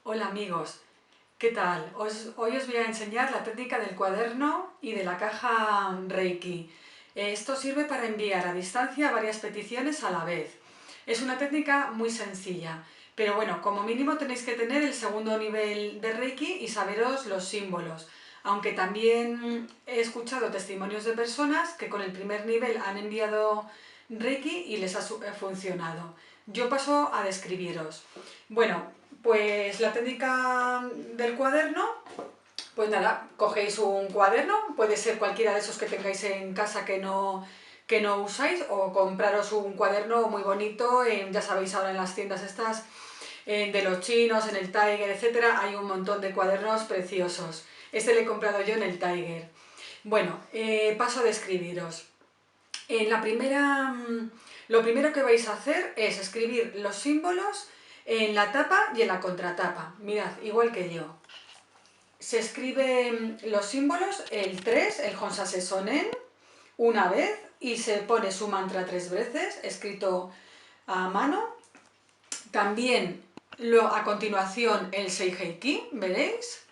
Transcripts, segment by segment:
Hola amigos, ¿qué tal? Hoy os voy a enseñar la técnica del cuaderno y de la caja Reiki. Esto sirve para enviar a distancia varias peticiones a la vez. Es una técnica muy sencilla, pero bueno, como mínimo tenéis que tener el segundo nivel de Reiki y saberos los símbolos. Aunque también he escuchado testimonios de personas que con el primer nivel han enviado Reiki y les ha funcionado. Yo paso a describiros. Bueno, pues la técnica del cuaderno, pues nada, cogéis un cuaderno, puede ser cualquiera de esos que tengáis en casa que no usáis, o compraros un cuaderno muy bonito, ya sabéis ahora en las tiendas estas de los chinos, en el Tiger, etcétera, hay un montón de cuadernos preciosos. Este lo he comprado yo en el Tiger. Bueno, paso a describiros. En la primera, lo primero que vais a hacer es escribir los símbolos en la tapa y en la contratapa. Mirad, igual que yo. Se escriben los símbolos, el 3, el Honsase Sonen, una vez y se pone su mantra 3 veces, escrito a mano. También a continuación el Seiheiki, veréis,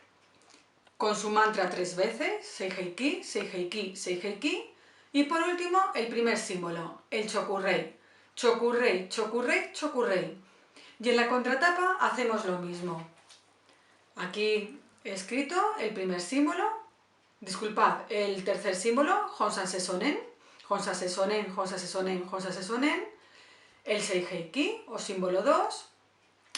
con su mantra 3 veces, Seiheiki, Seiheiki, Seiheiki. Y por último, el primer símbolo, el Chokurei. Chokurei, Chokurei, Chokurei. Y en la contratapa hacemos lo mismo. Aquí he escrito el primer símbolo, disculpad, el tercer símbolo, Honsase Sonen, Honsase Sonen, Honsase Sonen, Honsase Sonen. El Seiheiki, o símbolo 2,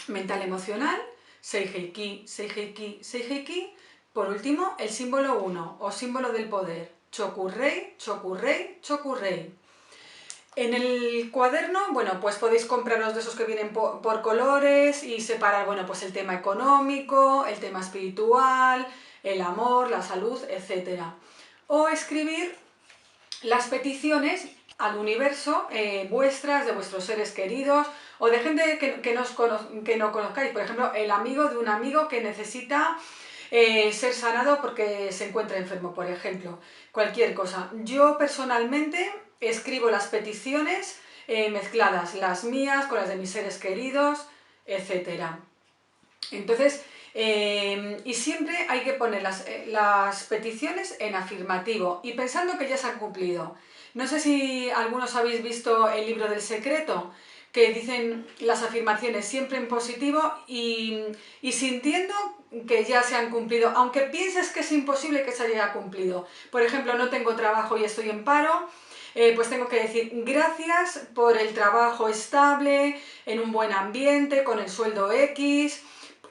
mental emocional, Seiheiki, Seiheiki, Seiheiki. Por último, el símbolo 1, o símbolo del poder, Chokurei, Chokurei, Chokurei. En el cuaderno, bueno, pues podéis compraros de esos que vienen por colores y separar, bueno, pues el tema económico, el tema espiritual, el amor, la salud, etc. O escribir las peticiones al universo, vuestras, de vuestros seres queridos, o de gente que no conozcáis. Por ejemplo, el amigo de un amigo que necesita ser sanado porque se encuentra enfermo, por ejemplo. Cualquier cosa. Yo personalmente escribo las peticiones mezcladas, las mías con las de mis seres queridos, etc. Entonces, y siempre hay que poner las peticiones en afirmativo y pensando que ya se han cumplido. No sé si algunos habéis visto el libro del secreto, que dicen las afirmaciones siempre en positivo y sintiendo que ya se han cumplido, aunque pienses que es imposible que se haya cumplido. Por ejemplo, no tengo trabajo y estoy en paro, pues tengo que decir gracias por el trabajo estable, en un buen ambiente, con el sueldo X,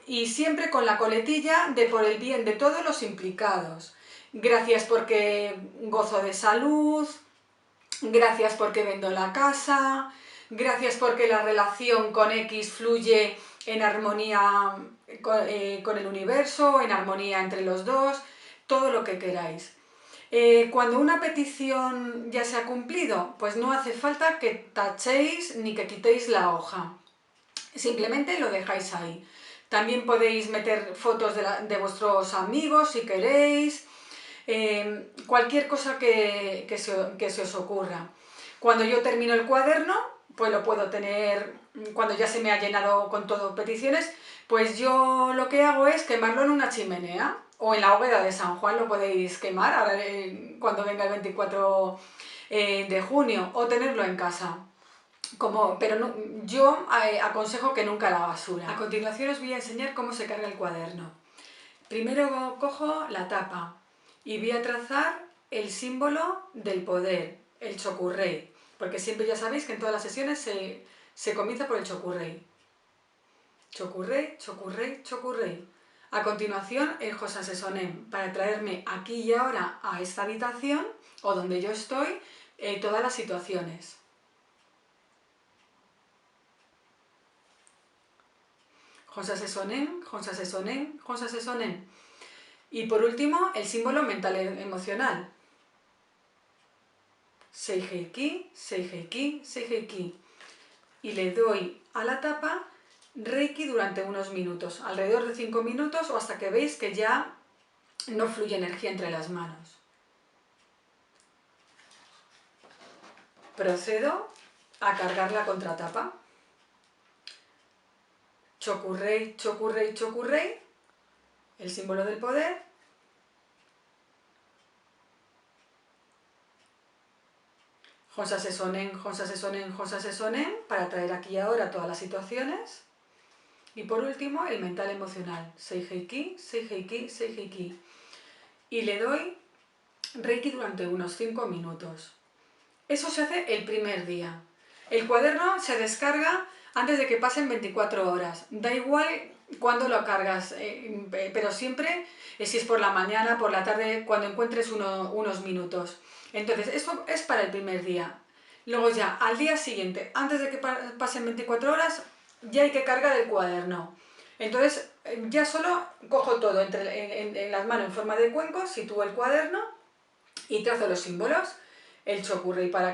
y siempre con la coletilla de por el bien de todos los implicados. Gracias porque gozo de salud, gracias porque vendo la casa, gracias porque la relación con X fluye en armonía con el universo, en armonía entre los dos, todo lo que queráis. Cuando una petición ya se ha cumplido, pues no hace falta que tachéis ni que quitéis la hoja. Simplemente lo dejáis ahí. También podéis meter fotos de vuestros amigos si queréis, cualquier cosa que se os ocurra. Cuando yo termino el cuaderno, pues lo puedo tener, cuando ya se me ha llenado con todo peticiones, pues yo lo que hago es quemarlo en una chimenea o en la hoguera de San Juan, lo podéis quemar ahora, cuando venga el 24 de junio, o tenerlo en casa. Pero no, yo aconsejo que nunca a la basura. A continuación os voy a enseñar cómo se carga el cuaderno. Primero cojo la tapa y voy a trazar el símbolo del poder, el Chokurei, porque siempre ya sabéis que en todas las sesiones se comienza por el Chokurei. Chokurei, Chokurei, Chokurei. A continuación el Honsase Sonen, para traerme aquí y ahora a esta habitación, o donde yo estoy, todas las situaciones. Honsase Sonen, Honsase Sonen, Honsase Sonen. Y por último, el símbolo mental emocional. Seiheiki, Seiheiki, Seiheiki. Y le doy a la tapa Reiki durante unos minutos, alrededor de 5 minutos o hasta que veis que ya no fluye energía entre las manos. Procedo a cargar la contratapa. Chokurrei, Chokurrei, Chokurrei, el símbolo del poder. Honsase Sonen, Honsase Sonen, Honsase Sonen, para traer aquí y ahora todas las situaciones. Y por último, el mental emocional, Seiheiki, Seiheiki, Seiheiki. Y le doy Reiki durante unos 5 minutos. Eso se hace el primer día. El cuaderno se descarga antes de que pasen 24 horas. Da igual cuándo lo cargas, pero siempre, si es por la mañana, por la tarde, cuando encuentres unos minutos. Entonces, esto es para el primer día. Luego ya, al día siguiente, antes de que pasen 24 horas, ya hay que cargar el cuaderno. Entonces, ya solo cojo todo en las manos en forma de cuenco, sitúo el cuaderno y trazo los símbolos. El Chokurrei para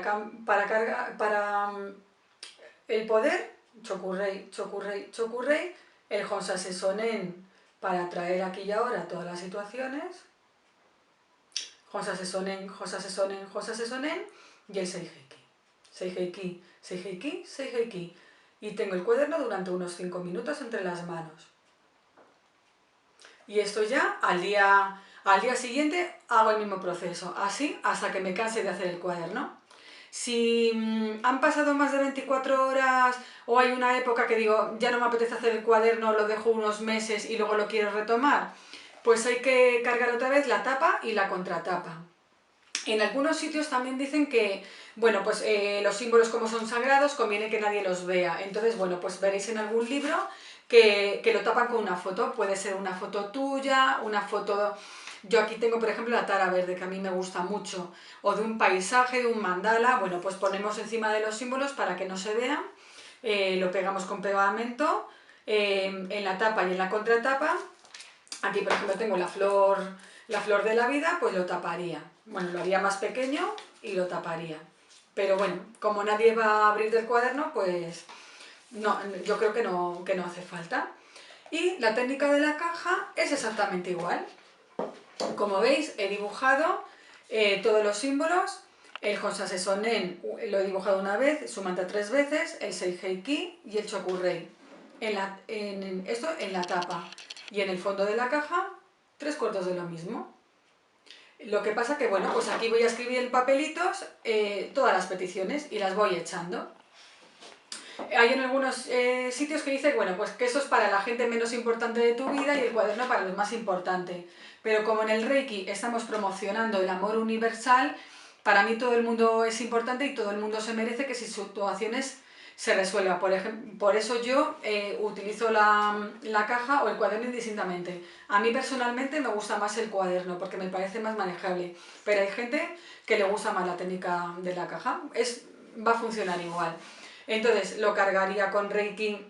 el poder, Chokurrei, Chokurrei, Chokurrei. El Honsase Sonen para traer aquí y ahora todas las situaciones. Honsase Sonen, Honsase Sonen, Honsase Sonen. Y el Seiheiki. Seiheiki, Seiheiki, Seiheiki. Y tengo el cuaderno durante unos 5 minutos entre las manos. Y esto ya al día siguiente hago el mismo proceso, así hasta que me canse de hacer el cuaderno. Si han pasado más de 24 horas o hay una época que digo, ya no me apetece hacer el cuaderno, lo dejo unos meses y luego lo quiero retomar, pues hay que cargar otra vez la tapa y la contratapa. En algunos sitios también dicen que, bueno, pues los símbolos como son sagrados, conviene que nadie los vea. Entonces, bueno, pues veréis en algún libro que lo tapan con una foto. Puede ser una foto tuya, una foto... Yo aquí tengo, por ejemplo, la tara verde, que a mí me gusta mucho. O de un paisaje, de un mandala. Bueno, pues ponemos encima de los símbolos para que no se vean. Lo pegamos con pegamento en la tapa y en la contratapa. Aquí, por ejemplo, tengo la flor de la vida, pues lo taparía. Bueno, lo haría más pequeño y lo taparía. Pero bueno, como nadie va a abrir del cuaderno, pues no, yo creo que no hace falta. Y la técnica de la caja es exactamente igual. Como veis, he dibujado todos los símbolos. El Honsase Sonen lo he dibujado una vez, su mantra 3 veces, el Seiheiki y el Chokurrei. Esto en la tapa. Y en el fondo de la caja, 3/4 de lo mismo. Lo que pasa que, bueno, pues aquí voy a escribir en papelitos todas las peticiones y las voy echando. Hay en algunos sitios que dicen, bueno, pues que eso es para la gente menos importante de tu vida y el cuaderno para los más importantes. Pero como en el Reiki estamos promocionando el amor universal, para mí todo el mundo es importante y todo el mundo se merece que sus situaciones se resuelvan. Por eso yo utilizo la caja o el cuaderno indistintamente. A mí personalmente me gusta más el cuaderno porque me parece más manejable, pero hay gente que le gusta más la técnica de la caja. Va a funcionar igual. Entonces lo cargaría con Reiki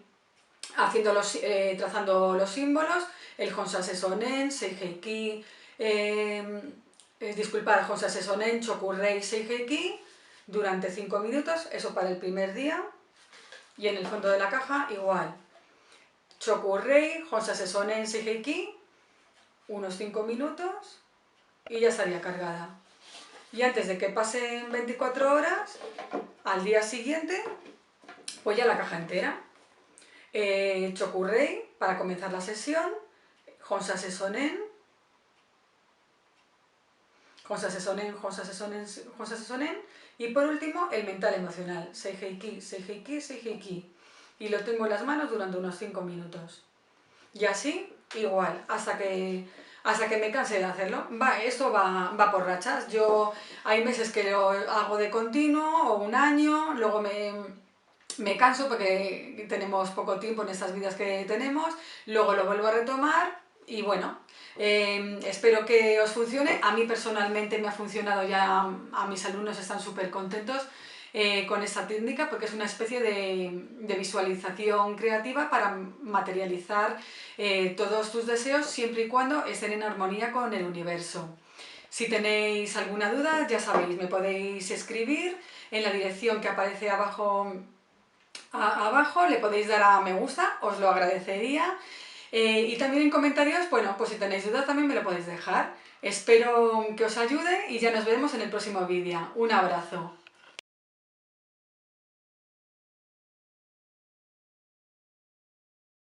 trazando los símbolos, el Honsase Sonen, Seiheiki, Honsase Sonen, Chokurrei, Seiheiki, durante 5 minutos, eso para el primer día. Y en el fondo de la caja igual, Chokurrei, Honsase Sonen, Seiheiki, unos 5 minutos y ya estaría cargada. Y antes de que pasen 24 horas, al día siguiente, pues ya la caja entera. Chokurrei para comenzar la sesión, Honsase Sonen, Honsase Sonen, Honsase Sonen, Honsase Sonen, y por último el mental emocional, Seiheiki, Seiheiki, Seiheiki. Y lo tengo en las manos durante unos 5 minutos. Y así, igual, hasta que me canse de hacerlo. Esto va por rachas. Hay meses que lo hago de continuo, o un año, luego me canso porque tenemos poco tiempo en estas vidas que tenemos, luego lo vuelvo a retomar y bueno, espero que os funcione. A mí personalmente me ha funcionado, ya a mis alumnos están súper contentos con esta técnica porque es una especie de visualización creativa para materializar todos tus deseos siempre y cuando estén en armonía con el universo. Si tenéis alguna duda, ya sabéis, me podéis escribir en la dirección que aparece abajo, le podéis dar a me gusta, os lo agradecería. Y también en comentarios, bueno, pues si tenéis dudas también me lo podéis dejar. Espero que os ayude y ya nos vemos en el próximo vídeo. Un abrazo.